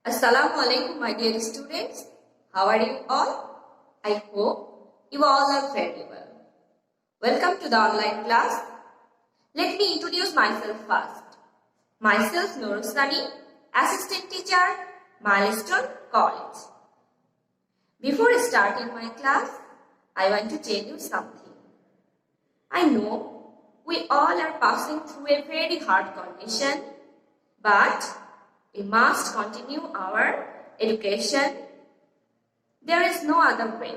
Assalamu alaikum, my dear students. How are you all? I hope you all are very well. Welcome to the online class. Let me introduce myself first. Myself Nurusani, Assistant Teacher, Milestone College. Before starting my class, I want to tell you something. I know we all are passing through a very hard condition, but we must continue our education. There is no other way.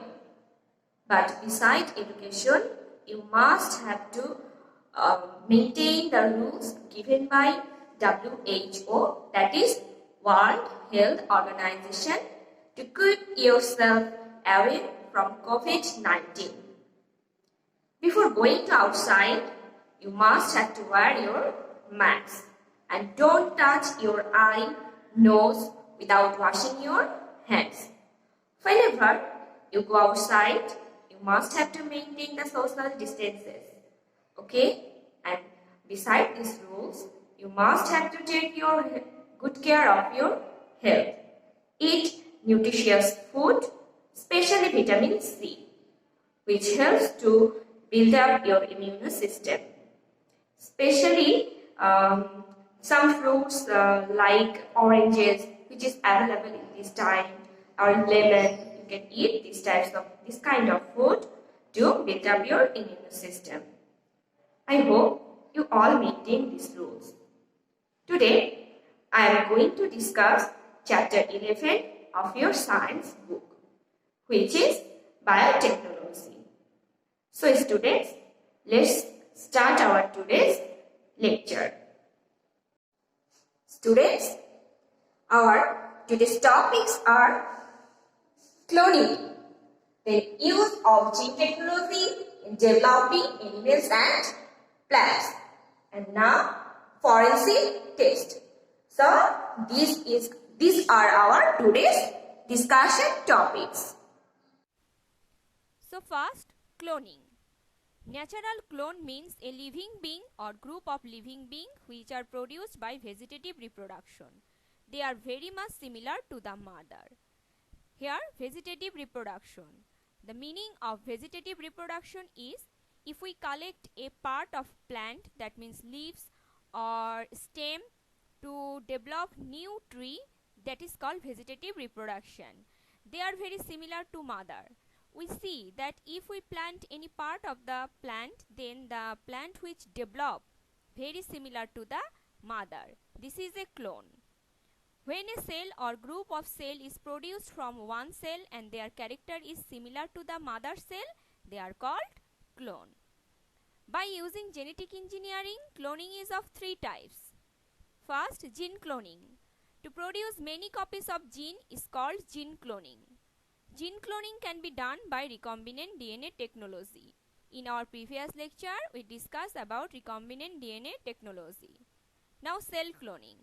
But besides education, you must have to maintain the rules given by WHO, that is World Health Organization, to keep yourself away from COVID-19. Before going to outside, you must have to wear your mask. And don't touch your eye, nose without washing your hands. Whenever you go outside, you must have to maintain the social distances. Okay? And beside these rules, you must have to take your good care of your health. Eat nutritious food, especially vitamin C, which helps to build up your immune system. Especially some fruits like oranges, which is available in this time, or lemon. You can eat this kind of food to build up your immune system. I hope you all maintain these rules. Today, I am going to discuss chapter 11 of your science book, which is biotechnology. So students, let's start our today's lecture. Students, our today's topics are cloning, the use of gene technology in developing animals and plants, and now forensic test. So these are our today's discussion topics. So first, cloning. Natural clone means a living being or group of living beings which are produced by vegetative reproduction. They are very much similar to the mother. Here, vegetative reproduction. The meaning of vegetative reproduction is if we collect a part of plant, that means leaves or stem, to develop new tree, that is called vegetative reproduction. They are very similar to mother. We see that if we plant any part of the plant, then the plant which develop very similar to the mother. This is a clone. When a cell or group of cell is produced from one cell and their character is similar to the mother cell, they are called clone. By using genetic engineering, cloning is of three types. First, gene cloning. To produce many copies of gene is called gene cloning. Gene cloning can be done by recombinant DNA technology. In our previous lecture, we discussed about recombinant DNA technology. Now, cell cloning.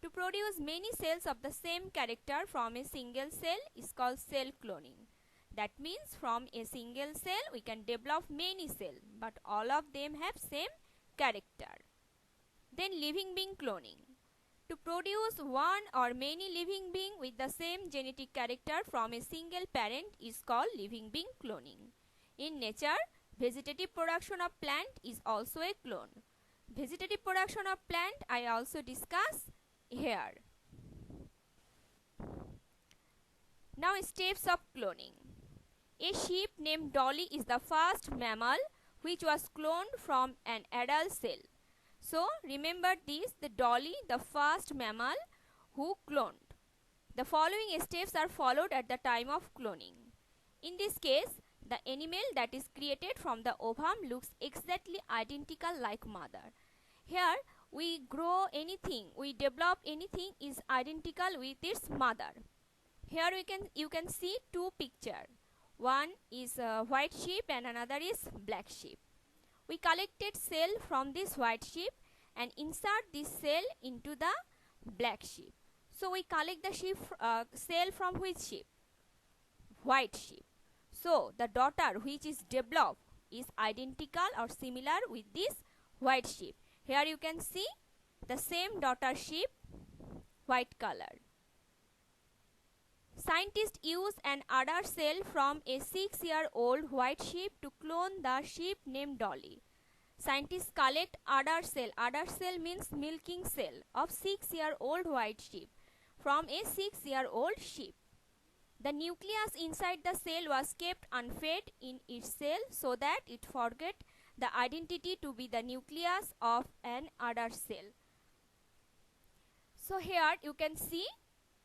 To produce many cells of the same character from a single cell is called cell cloning. That means from a single cell we can develop many cells, but all of them have same character. Then living being cloning. To produce one or many living beings with the same genetic character from a single parent is called living being cloning. In nature, vegetative production of plant is also a clone. Vegetative production of plant I also discuss here. Now, steps of cloning. A sheep named Dolly is the first mammal which was cloned from an adult cell. So, remember this, the Dolly, the first mammal who cloned. The following steps are followed at the time of cloning. In this case, the animal that is created from the ovum looks exactly identical like mother. Here, we grow anything, we develop anything is identical with its mother. Here you can see two pictures. One is a white sheep and another is black sheep. We collected cell from this white sheep and insert this cell into the black sheep. So we collect the cell from which sheep? White sheep. So the daughter which is developed is identical or similar with this white sheep. Here you can see the same daughter sheep, white color. Scientists used an udder cell from a 6-year-old white sheep to clone the sheep named Dolly. Scientists collect udder cell. Udder cell means milking cell of 6-year-old white sheep from a 6-year-old sheep. The nucleus inside the cell was kept unfed in its cell so that it forget the identity to be the nucleus of an udder cell. So here you can see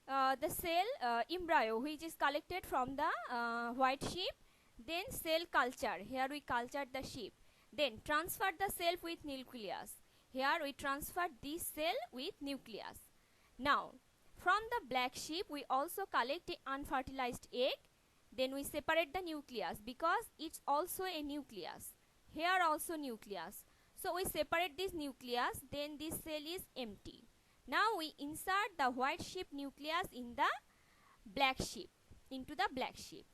the cell embryo which is collected from the white sheep. Then cell culture. Here we cultured the sheep. Then transferred the cell with nucleus. Here we transferred this cell with nucleus. Now from the black sheep we also collect an unfertilized egg. Then we separate the nucleus because it's also a nucleus. Here also nucleus. So we separate this nucleus, then this cell is empty. Now we insert the white sheep nucleus in the black sheep, into the black sheep.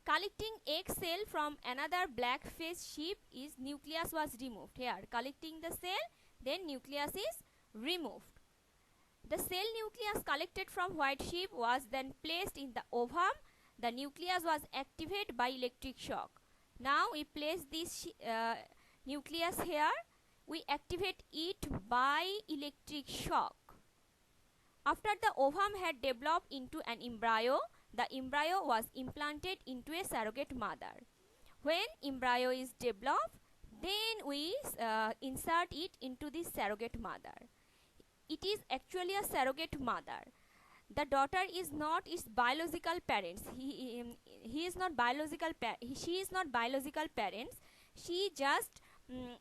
Collecting egg cell from another black faced sheep is nucleus was removed. Here collecting the cell, then nucleus is removed. The cell nucleus collected from white sheep was then placed in the ovum. The nucleus was activated by electric shock. Now we place this nucleus here. We activate it by electric shock. After the ovum had developed into an embryo, the embryo was implanted into a surrogate mother. When embryo is developed, then we insert it into the surrogate mother. It is actually a surrogate mother. The daughter is not its biological parents. He is not biological. She is not biological parents. She just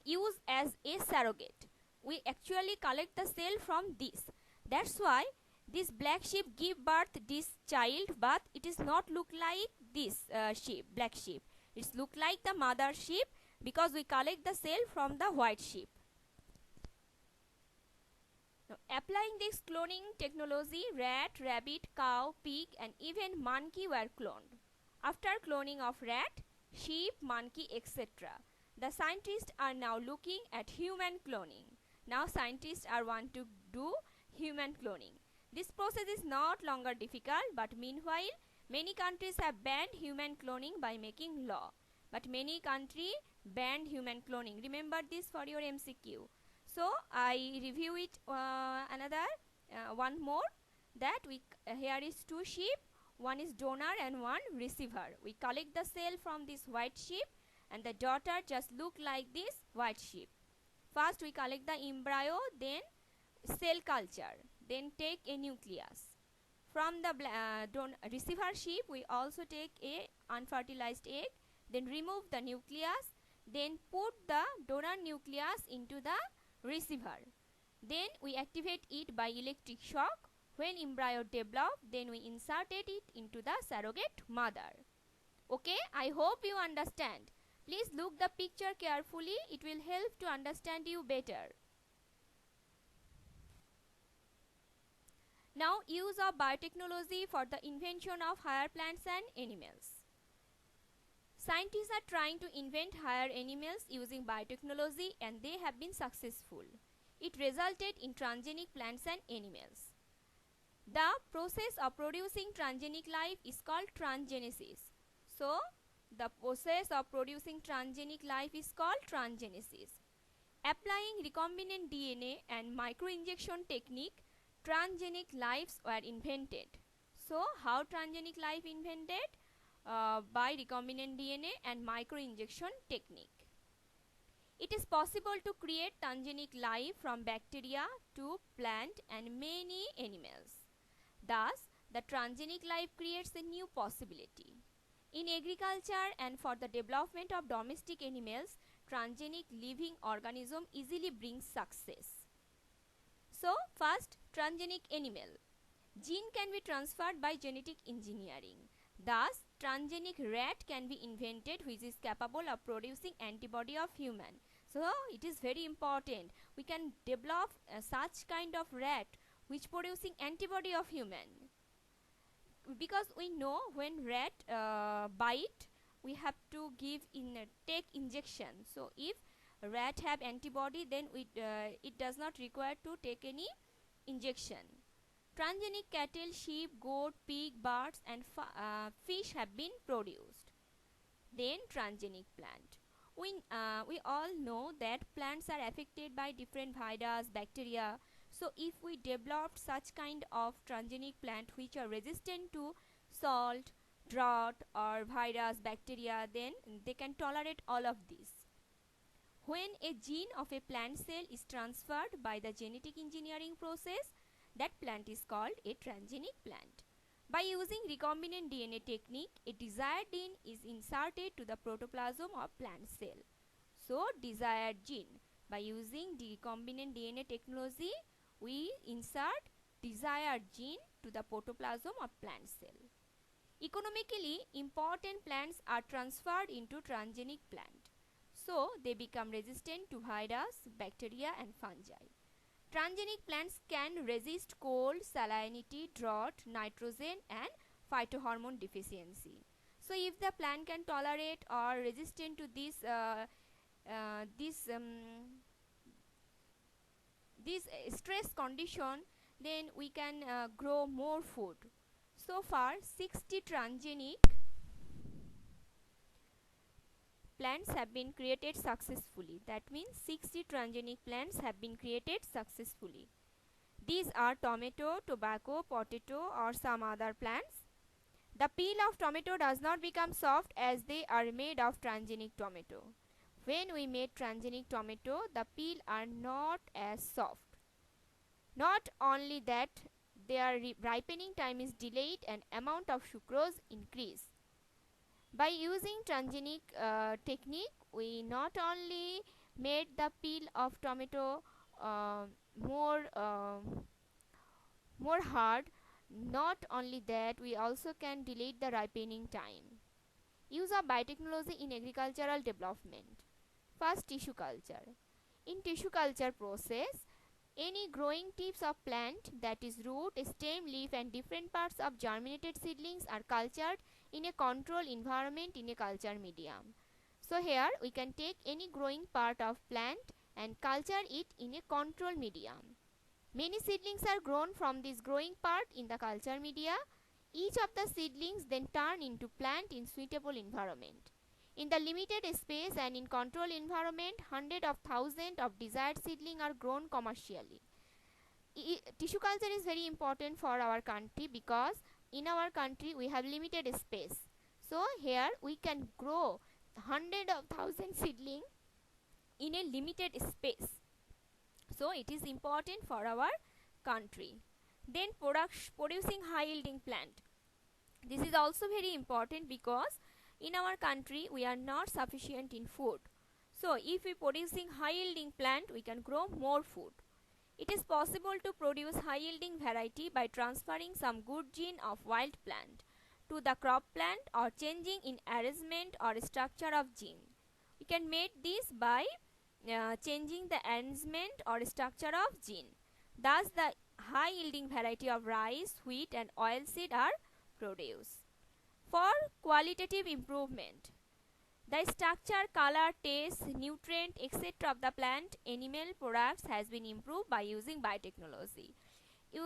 used as a surrogate. We actually collect the cell from this. That's why this black sheep give birth this child, but it is not look like this sheep, black sheep. It's look like the mother sheep because we collect the cell from the white sheep. Now, applying this cloning technology, rat, rabbit, cow, pig and even monkey were cloned. After cloning of rat, sheep, monkey, etc., the scientists are now looking at human cloning. Now scientists are want to do human cloning. This process is not longer difficult, but meanwhile many countries have banned human cloning by making law. But many countries banned human cloning. Remember this for your MCQ. So I review it one more, that we here is two sheep, one is donor and one receiver. We collect the cell from this white sheep and the daughter just look like this white sheep. First we collect the embryo, then cell culture, then take a nucleus. From the receiver sheep we also take a unfertilized egg, then remove the nucleus, then put the donor nucleus into the receiver. Then we activate it by electric shock. When embryo developed, then we inserted it into the surrogate mother. Okay, I hope you understand. Please look the picture carefully. It will help to understand you better. Now, use of biotechnology for the invention of higher plants and animals. Scientists are trying to invent higher animals using biotechnology and they have been successful. It resulted in transgenic plants and animals. The process of producing transgenic life is called transgenesis. So, the process of producing transgenic life is called transgenesis. Applying recombinant DNA and microinjection technique, transgenic lives were invented. So, how transgenic life invented? By recombinant DNA and microinjection technique. It is possible to create transgenic life from bacteria to plant and many animals. Thus, the transgenic life creates a new possibility. In agriculture and for the development of domestic animals, transgenic living organism easily brings success. So, first, transgenic animal. Gene can be transferred by genetic engineering. Thus, transgenic rat can be invented which is capable of producing antibody of human. So, it is very important. We can develop such kind of rat which producing antibody of human. Because we know when rat bite, we have to give take injection. So, if rat have antibody, then it does not require to take any injection. Transgenic cattle, sheep, goat, pig, birds and fish have been produced. Then transgenic plant. We all know that plants are affected by different virus, bacteria. So if we developed such kind of transgenic plant which are resistant to salt, drought or virus, bacteria, then they can tolerate all of these. When a gene of a plant cell is transferred by the genetic engineering process, that plant is called a transgenic plant. By using recombinant DNA technique, a desired gene is inserted to the protoplasm of plant cell. So, desired gene. By using recombinant DNA technology, we insert desired gene to the protoplasm of plant cell. Economically important plants are transferred into transgenic plant. So, they become resistant to virus, bacteria and fungi. Transgenic plants can resist cold, salinity, drought, nitrogen and phytohormone deficiency. So if the plant can tolerate or resistant to this stress condition, then we can grow more food. So far 60 transgenic plants have been created successfully. That means 60 transgenic plants have been created successfully. These are tomato, tobacco, potato or some other plants. The peel of tomato does not become soft as they are made of transgenic tomato. When we made transgenic tomato, the peel are not as soft. Not only that, their ripening time is delayed and amount of sucrose increase. By using transgenic technique, we not only made the peel of tomato more hard, not only that, we also can delay the ripening time. Use of biotechnology in agricultural development. First, tissue culture. In tissue culture process, any growing tips of plant, that is root, stem, leaf and different parts of germinated seedlings are cultured in a controlled environment in a culture medium. So here we can take any growing part of plant and culture it in a controlled medium. Many seedlings are grown from this growing part in the culture media. Each of the seedlings then turn into plant in suitable environment. In the limited space and in controlled environment, hundreds of thousands of desired seedlings are grown commercially. Tissue culture is very important for our country because in our country we have limited space. So here we can grow hundreds of thousands seedlings in a limited space. So it is important for our country. Then producing high yielding plant. This is also very important because in our country we are not sufficient in food. So if we producing high yielding plant, we can grow more food. It is possible to produce high yielding variety by transferring some good gene of wild plant to the crop plant or changing in arrangement or structure of gene. We can make this by changing the arrangement or structure of gene. Thus the high yielding variety of rice, wheat and oilseed are produced. For qualitative improvement, the structure, color, taste, nutrient, etc. of the plant animal products has been improved by using biotechnology. You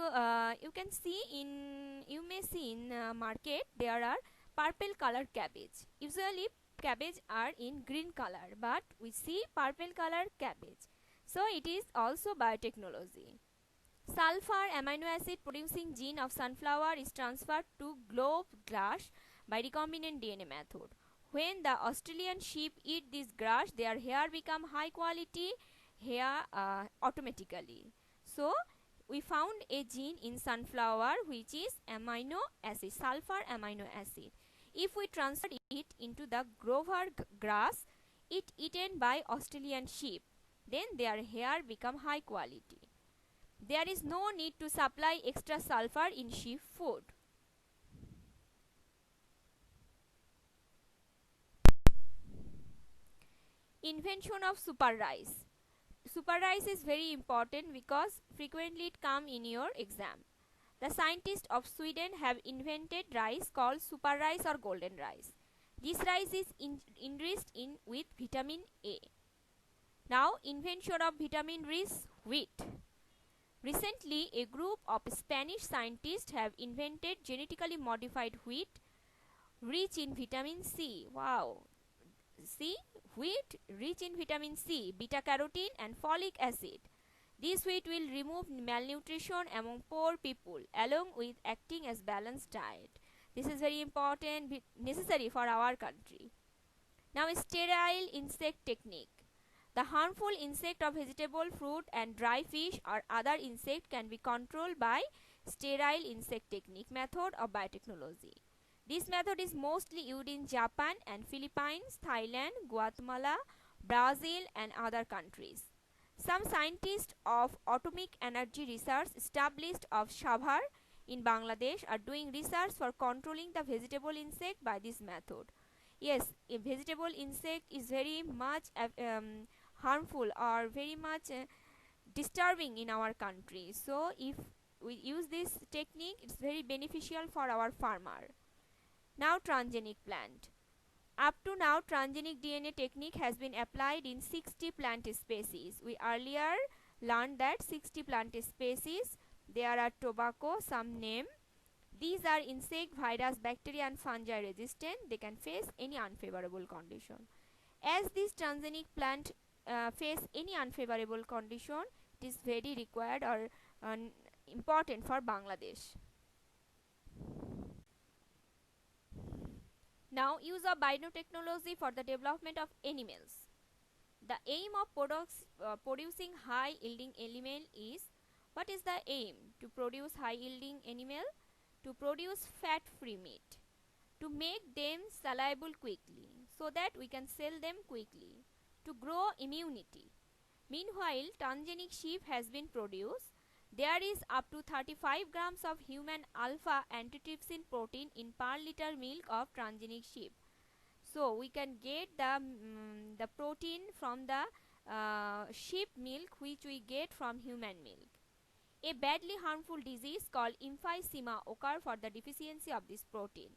may see in market there are purple color cabbage. Usually cabbage are in green color, but we see purple color cabbage. So it is also biotechnology. Sulfur amino acid producing gene of sunflower is transferred to glove grass by recombinant DNA method. When the Australian sheep eat this grass, their hair become high quality hair automatically. So we found a gene in sunflower which is amino acid, sulfur amino acid. If we transfer it into the grover grass, it eaten by Australian sheep, then their hair become high quality. There is no need to supply extra sulfur in sheep food. Invention of super rice. Super rice is very important because frequently it comes in your exam. The scientists of Sweden have invented rice called super rice or golden rice. This rice is enriched with vitamin A. Now, invention of vitamin rich wheat. Recently, a group of Spanish scientists have invented genetically modified wheat rich in vitamin C. Wow! See, wheat rich in vitamin C, beta carotene, and folic acid. This wheat will remove malnutrition among poor people along with acting as balanced diet. This is very important, necessary for our country. Now, sterile insect technique. The harmful insect of vegetable, fruit, and dry fish or other insect can be controlled by sterile insect technique method of biotechnology. This method is mostly used in Japan and Philippines, Thailand, Guatemala, Brazil, and other countries. Some scientists of atomic energy research established of Sabhar in Bangladesh are doing research for controlling the vegetable insect by this method. Yes, a vegetable insect is very much harmful or very much disturbing in our country. So if we use this technique, it's very beneficial for our farmer. Now, transgenic plant. Up to now, transgenic DNA technique has been applied in 60 plant species. We earlier learned that 60 plant species, there are tobacco, some name. These are insect, virus, bacteria and fungi resistant. They can face any unfavorable condition. As this transgenic plant face any unfavorable condition, it is very required or important for Bangladesh. Now, use of biotechnology for the development of animals. The aim of producing high yielding animal is, what is the aim to produce high yielding animal? To produce fat free meat, to make them salable quickly so that we can sell them quickly, to grow immunity. Meanwhile, transgenic sheep has been produced. There is up to 35 grams of human alpha antitrypsin protein in per liter milk of transgenic sheep. So we can get the protein from the sheep milk which we get from human milk. A badly harmful disease called emphysema occurs for the deficiency of this protein.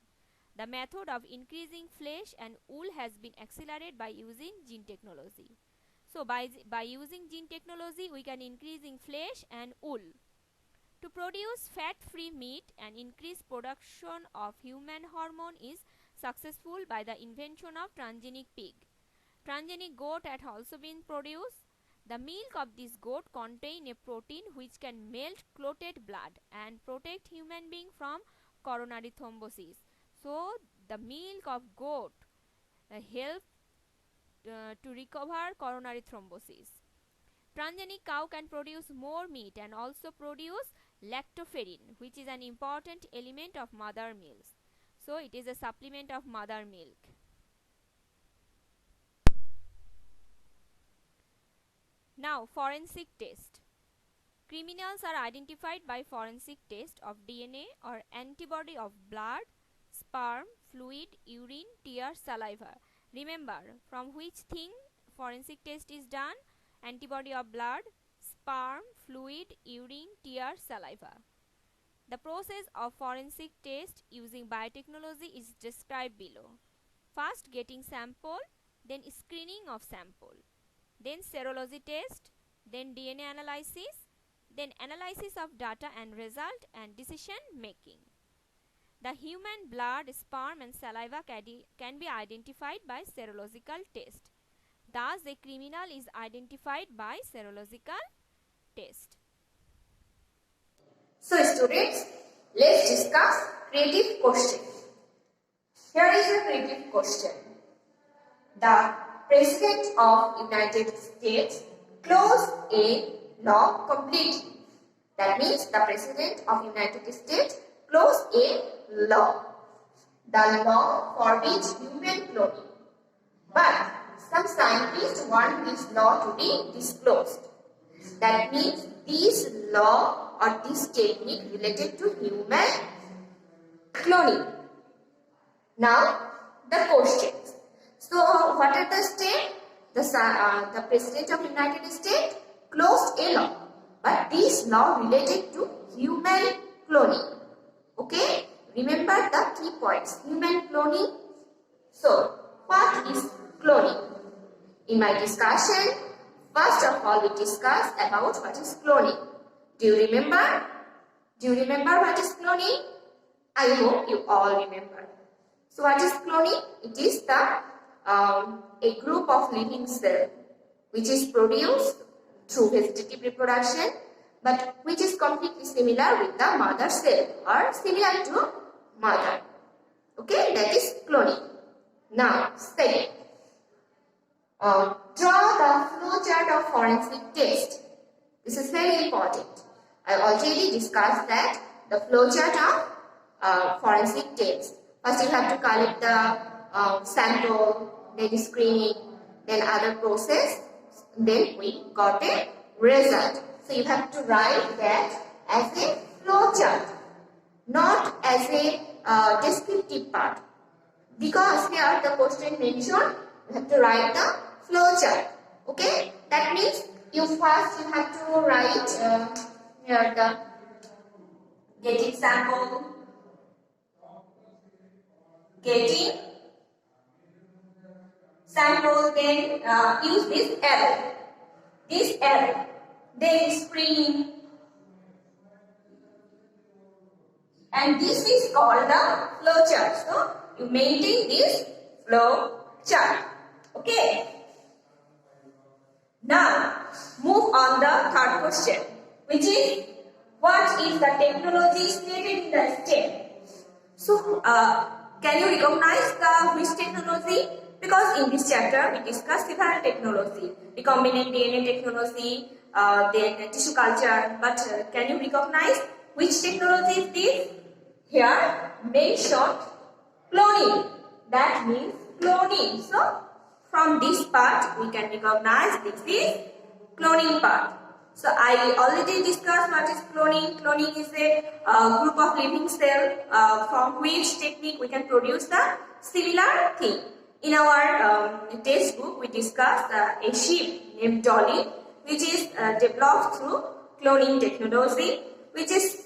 The method of increasing flesh and wool has been accelerated by using gene technology. So by using gene technology, we can increase in flesh and wool. To produce fat-free meat and increase production of human hormone is successful by the invention of transgenic pig. Transgenic goat had also been produced. The milk of this goat contain a protein which can melt clotted blood and protect human being from coronary thrombosis. So the milk of goat help to recover coronary thrombosis. Transgenic cow can produce more meat and also produce lactoferrin, which is an important element of mother milk. So it is a supplement of mother milk. Now, forensic test. Criminals are identified by forensic test of DNA or antibody of blood, sperm, fluid, urine, tear, saliva. Remember, from which thing forensic test is done? Antibody of blood, sperm, fluid, urine, tear, saliva. The process of forensic test using biotechnology is described below. First, getting sample, then screening of sample, then serology test, then DNA analysis, then analysis of data and result, and decision making. The human blood, sperm and saliva can be identified by serological test. Thus, a criminal is identified by serological test. So students, let's discuss creative question. Here is a creative question. The President of United States closed a law completely. That means the President of United States closed a law. The law forbids human cloning. But some scientists want this law to be disclosed. That means this law or this technique related to human cloning. Now the questions. So what are the steps? The President of United States closed a law, but this law related to human cloning. Okay, remember the key points. Human cloning. So what is cloning? In my discussion, first of all we discuss about what is cloning. Do you remember? Do you remember what is cloning? I hope you all remember. So what is cloning? It is a group of living cells which is produced through vegetative reproduction, but which is completely similar with the mother cell or similar to mother. Okay, that is cloning. Now, second, draw the flowchart of forensic test. This is very important. I already discussed that the flowchart of forensic test. First, you have to collect the sample, then screening, then other process. Then we got a result. So you have to write that as a flowchart, not as a descriptive part. Because here the question mentioned, you have to write the flowchart. Okay, that means you have to write here the getting sample, getting sample, then use this arrow, then screening, and this is called the flowchart. So you maintain this flow chart. Okay. Now move on the third question, which is what is the technology stated in the STEM? So can you recognize the which technology? Because in this chapter we discuss several technology, recombinant DNA technology, then tissue culture. But can you recognize which technology is this? Here mentioned cloning. That means cloning. So from this part we can recognize this is cloning part. So I already discussed what is cloning. Cloning is a group of living cells from which technique we can produce the similar thing. In our textbook we discussed a sheep named Dolly, which is developed through cloning technology, which is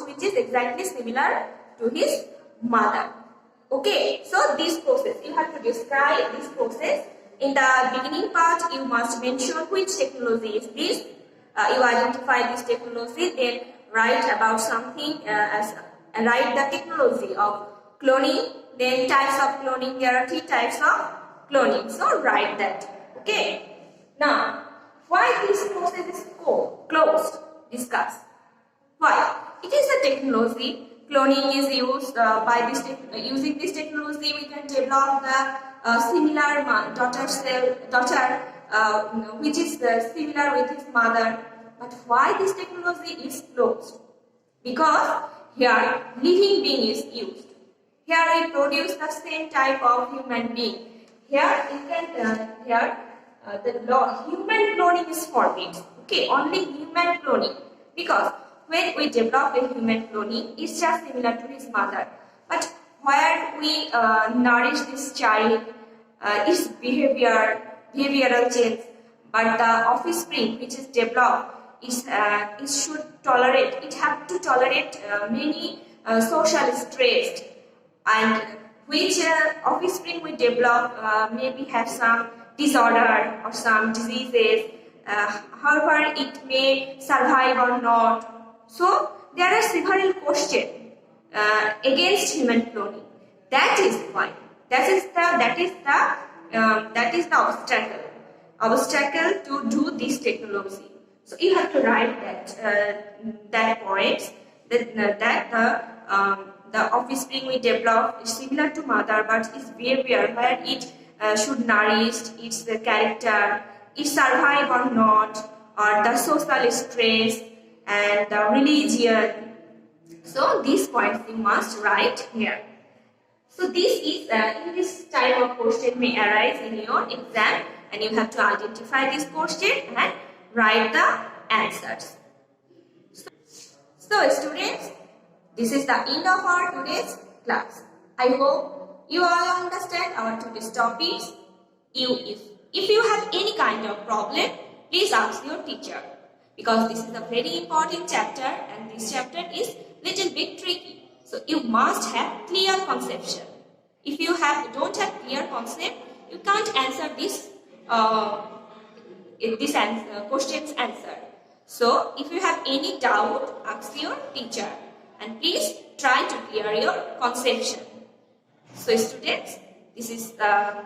which is exactly similar to his mother. Okay, so this process, you have to describe this process. In the beginning part, you must mention which technology is this. You identify this technology, then write about something, write the technology of cloning, then types of cloning. There are 3 types of cloning. So write that. Okay. Now, why this process is closed? Discuss. Why? It is a technology. Cloning is used using this technology. We can develop the similar daughter, which is similar with his mother. But why this technology is closed? Because here living being is used. Here we produce the same type of human being. Here you can human cloning is forbidden. Okay, only human cloning. Because when we develop a human cloning, it's just similar to his mother. But where we nourish this child, its behavioral change, but the offspring which is developed, it should tolerate. It have to tolerate many social stress, and which offspring we develop maybe have some disorder or some diseases. However, it may survive or not. So there are several questions against human cloning. That is why. That is the obstacle to do this technology. So you have to write that point that the offspring we develop is similar to mother, but its behavior, where it should nourish, its character, it survive or not, or the social stress and the religion. So these points you must write here. So this is in this type of question may arise in your exam, and you have to identify this question and write the answers. So students, this is the end of our today's class. I hope you all understand our today's topics. If you have any kind of problem, please ask your teacher, because this is a very important chapter and this chapter is little bit tricky. So you must have clear conception. If you don't have clear concept, you can't answer this question's answer. So, if you have any doubt, ask your teacher and please try to clear your conception. So, students, this is the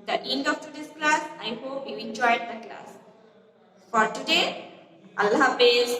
end of today's class. I hope you enjoyed the class. For today, Allah Hafiz.